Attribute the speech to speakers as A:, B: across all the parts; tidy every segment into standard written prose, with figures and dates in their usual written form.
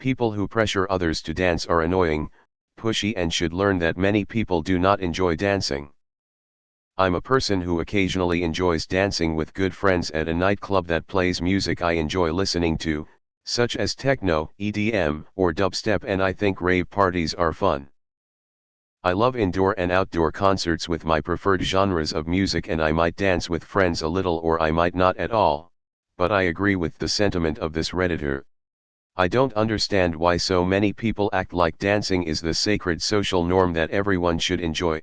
A: People who pressure others to dance are annoying, pushy, and should learn that many people do not enjoy dancing. I'm a person who occasionally enjoys dancing with good friends at a nightclub that plays music I enjoy listening to, such as techno, EDM, or dubstep, and I think rave parties are fun. I love indoor and outdoor concerts with my preferred genres of music, and I might dance with friends a little or I might not at all, but I agree with the sentiment of this Redditor. I don't understand why so many people act like dancing is the sacred social norm that everyone should enjoy.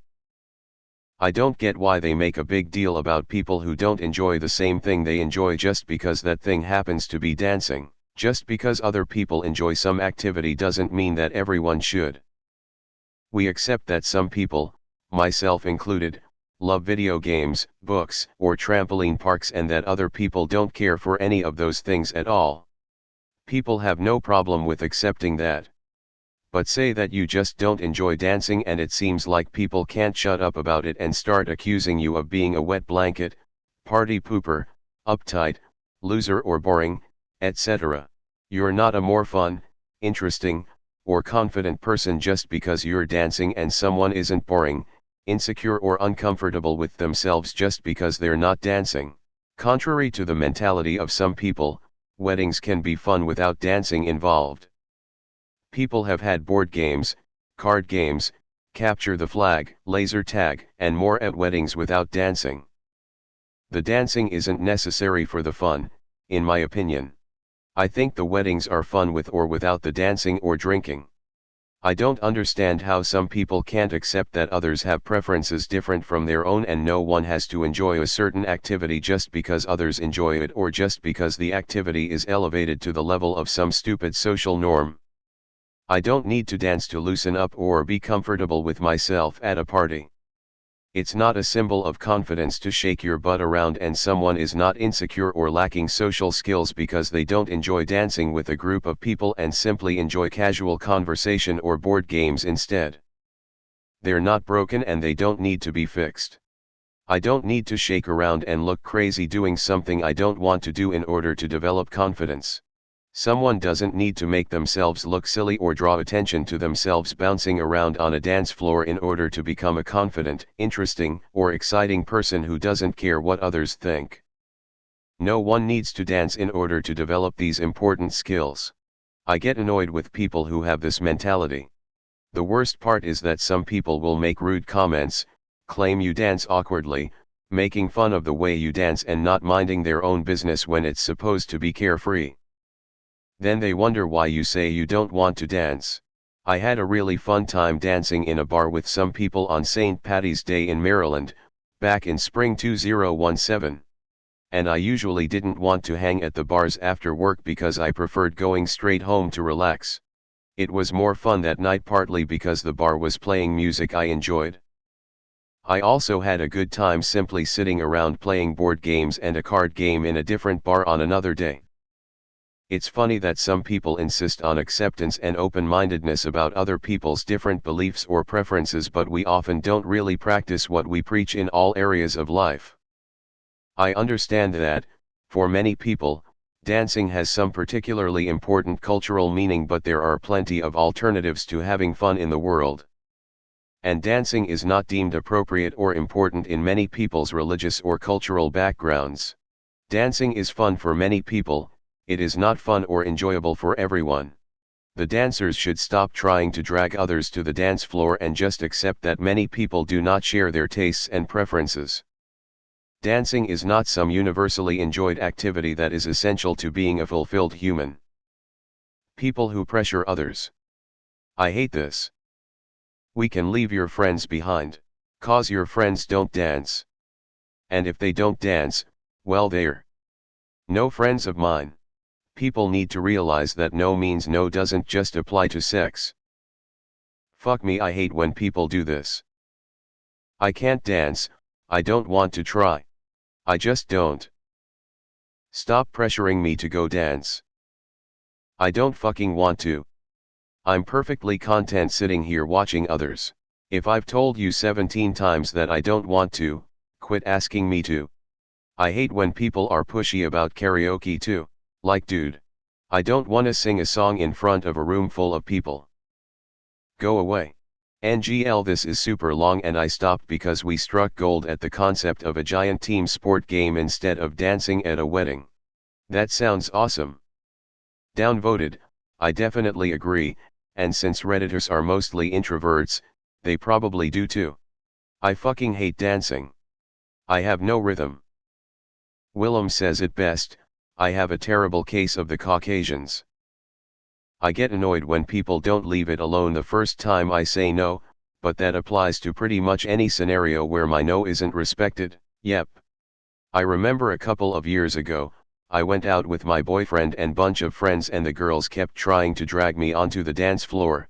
A: I don't get why they make a big deal about people who don't enjoy the same thing they enjoy just because that thing happens to be dancing. Just because other people enjoy some activity doesn't mean that everyone should. We accept that some people, myself included, love video games, books, or trampoline parks, and that other people don't care for any of those things at all. People have no problem with accepting that. But say that you just don't enjoy dancing and it seems like people can't shut up about it and start accusing you of being a wet blanket, party pooper, uptight, loser, or boring, etc. You're not a more fun, interesting, or confident person just because you're dancing, and someone isn't boring, insecure, or uncomfortable with themselves just because they're not dancing. Contrary to the mentality of some people, weddings can be fun without dancing involved. People have had board games, card games, capture the flag, laser tag, and more at weddings without dancing. The dancing isn't necessary for the fun, in my opinion. I think the weddings are fun with or without the dancing or drinking. I don't understand how some people can't accept that others have preferences different from their own, and no one has to enjoy a certain activity just because others enjoy it or just because the activity is elevated to the level of some stupid social norm. I don't need to dance to loosen up or be comfortable with myself at a party. It's not a symbol of confidence to shake your butt around, and someone is not insecure or lacking social skills because they don't enjoy dancing with a group of people and simply enjoy casual conversation or board games instead. They're not broken and they don't need to be fixed. I don't need to shake around and look crazy doing something I don't want to do in order to develop confidence. Someone doesn't need to make themselves look silly or draw attention to themselves bouncing around on a dance floor in order to become a confident, interesting, or exciting person who doesn't care what others think. No one needs to dance in order to develop these important skills. I get annoyed with people who have this mentality. The worst part is that some people will make rude comments, claim you dance awkwardly, making fun of the way you dance and not minding their own business when it's supposed to be carefree. Then they wonder why you say you don't want to dance. I had a really fun time dancing in a bar with some people on St. Paddy's Day in Maryland, back in spring 2017. And I usually didn't want to hang at the bars after work because I preferred going straight home to relax. It was more fun that night partly because the bar was playing music I enjoyed. I also had a good time simply sitting around playing board games and a card game in a different bar on another day. It's funny that some people insist on acceptance and open-mindedness about other people's different beliefs or preferences, but we often don't really practice what we preach in all areas of life. I understand that, for many people, dancing has some particularly important cultural meaning, but there are plenty of alternatives to having fun in the world. And dancing is not deemed appropriate or important in many people's religious or cultural backgrounds. Dancing is fun for many people. It is not fun or enjoyable for everyone. The dancers should stop trying to drag others to the dance floor and just accept that many people do not share their tastes and preferences. Dancing is not some universally enjoyed activity that is essential to being a fulfilled human. People who pressure others. I hate this. We can leave your friends behind, 'cause your friends don't dance. And if they don't dance, well, they're no friends of mine. People need to realize that no means no doesn't just apply to sex. Fuck me, I hate when people do this. I can't dance, I don't want to try. I just don't. Stop pressuring me to go dance. I don't fucking want to. I'm perfectly content sitting here watching others. If I've told you 17 times that I don't want to, quit asking me to. I hate when people are pushy about karaoke too. Like, dude, I don't wanna sing a song in front of a room full of people. Go away. NGL, this is super long and I stopped because we struck gold at the concept of a giant team sport game instead of dancing at a wedding. That sounds awesome. Downvoted, I definitely agree, and since Redditors are mostly introverts, they probably do too. I fucking hate dancing. I have no rhythm. Willem says it best, I have a terrible case of the Caucasians. I get annoyed when people don't leave it alone the first time I say no, but that applies to pretty much any scenario where my no isn't respected. Yep. I remember a couple of years ago, I went out with my boyfriend and bunch of friends and the girls kept trying to drag me onto the dance floor.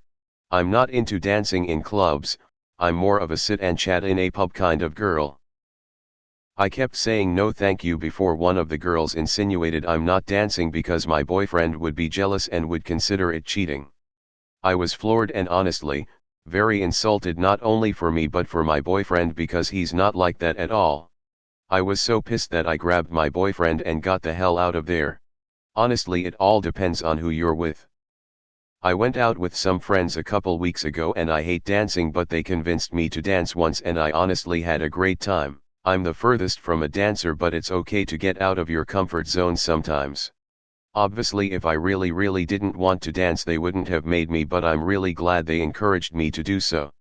A: I'm not into dancing in clubs, I'm more of a sit and chat in a pub kind of girl. I kept saying no thank you before one of the girls insinuated I'm not dancing because my boyfriend would be jealous and would consider it cheating. I was floored and honestly, very insulted not only for me but for my boyfriend because he's not like that at all. I was so pissed that I grabbed my boyfriend and got the hell out of there. Honestly, it all depends on who you're with. I went out with some friends a couple weeks ago and I hate dancing but they convinced me to dance once and I honestly had a great time. I'm the furthest from a dancer but it's okay to get out of your comfort zone sometimes. Obviously if I really didn't want to dance they wouldn't have made me but I'm really glad they encouraged me to do so.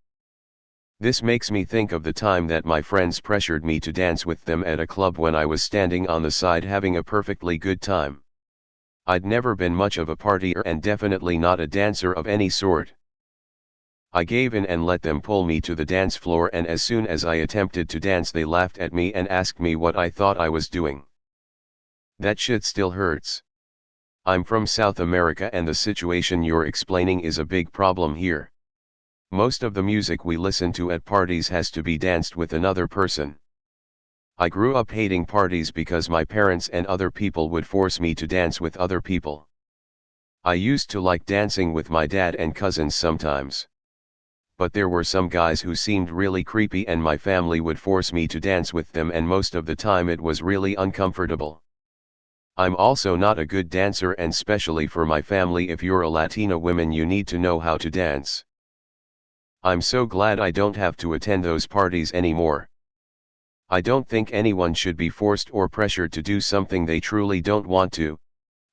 A: This makes me think of the time that my friends pressured me to dance with them at a club when I was standing on the side having a perfectly good time. I'd never been much of a partier and definitely not a dancer of any sort. I gave in and let them pull me to the dance floor and as soon as I attempted to dance they laughed at me and asked me what I thought I was doing. That shit still hurts. I'm from South America and the situation you're explaining is a big problem here. Most of the music we listen to at parties has to be danced with another person. I grew up hating parties because my parents and other people would force me to dance with other people. I used to like dancing with my dad and cousins sometimes. But there were some guys who seemed really creepy and my family would force me to dance with them and most of the time it was really uncomfortable. I'm also not a good dancer and especially for my family if you're a Latina woman you need to know how to dance. I'm so glad I don't have to attend those parties anymore. I don't think anyone should be forced or pressured to do something they truly don't want to.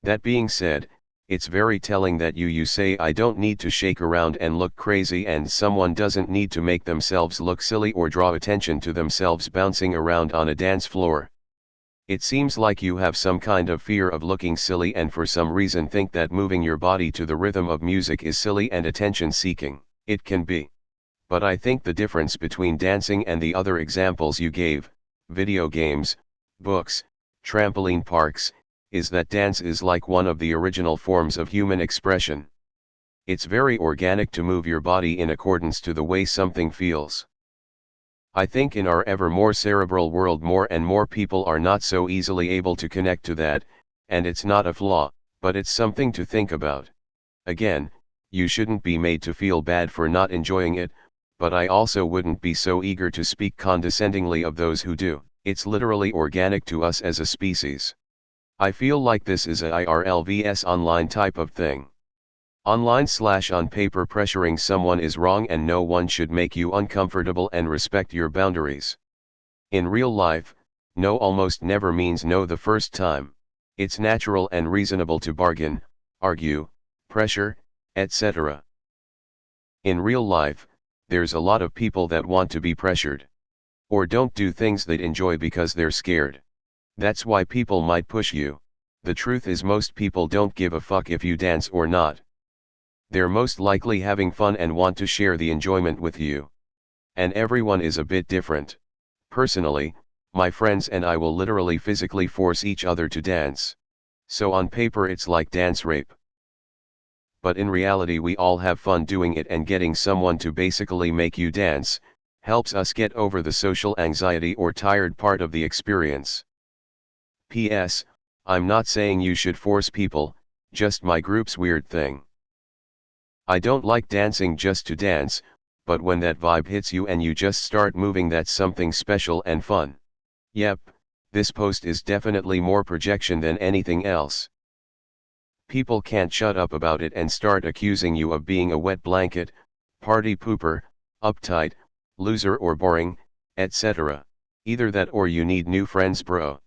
A: That being said, it's very telling that you say I don't need to shake around and look crazy and someone doesn't need to make themselves look silly or draw attention to themselves bouncing around on a dance floor. It seems like you have some kind of fear of looking silly and for some reason think that moving your body to the rhythm of music is silly and attention seeking. It can be. But I think the difference between dancing and the other examples you gave, video games, books, trampoline parks, is that dance is like one of the original forms of human expression. It's very organic to move your body in accordance to the way something feels. I think in our ever more cerebral world more and more people are not so easily able to connect to that, and it's not a flaw, but it's something to think about. Again, you shouldn't be made to feel bad for not enjoying it, but I also wouldn't be so eager to speak condescendingly of those who do. It's literally organic to us as a species. I feel like this is a IRL vs online type of thing. Online/on paper pressuring someone is wrong and no one should make you uncomfortable and respect your boundaries. In real life, no almost never means no the first time. It's natural and reasonable to bargain, argue, pressure, etc. In real life, there's a lot of people that want to be pressured. Or don't do things they'd enjoy because they're scared. That's why people might push you. The truth is most people don't give a fuck if you dance or not. They're most likely having fun and want to share the enjoyment with you. And everyone is a bit different. Personally, my friends and I will literally physically force each other to dance. So on paper it's like dance rape. But in reality we all have fun doing it and getting someone to basically make you dance, helps us get over the social anxiety or tired part of the experience. P.S. I'm not saying you should force people, just my group's weird thing. I don't like dancing just to dance, but when that vibe hits you and you just start moving that's something special and fun. Yep, this post is definitely more projection than anything else. People can't shut up about it and start accusing you of being a wet blanket, party pooper, uptight, loser or boring, etc. Either that or you need new friends, bro.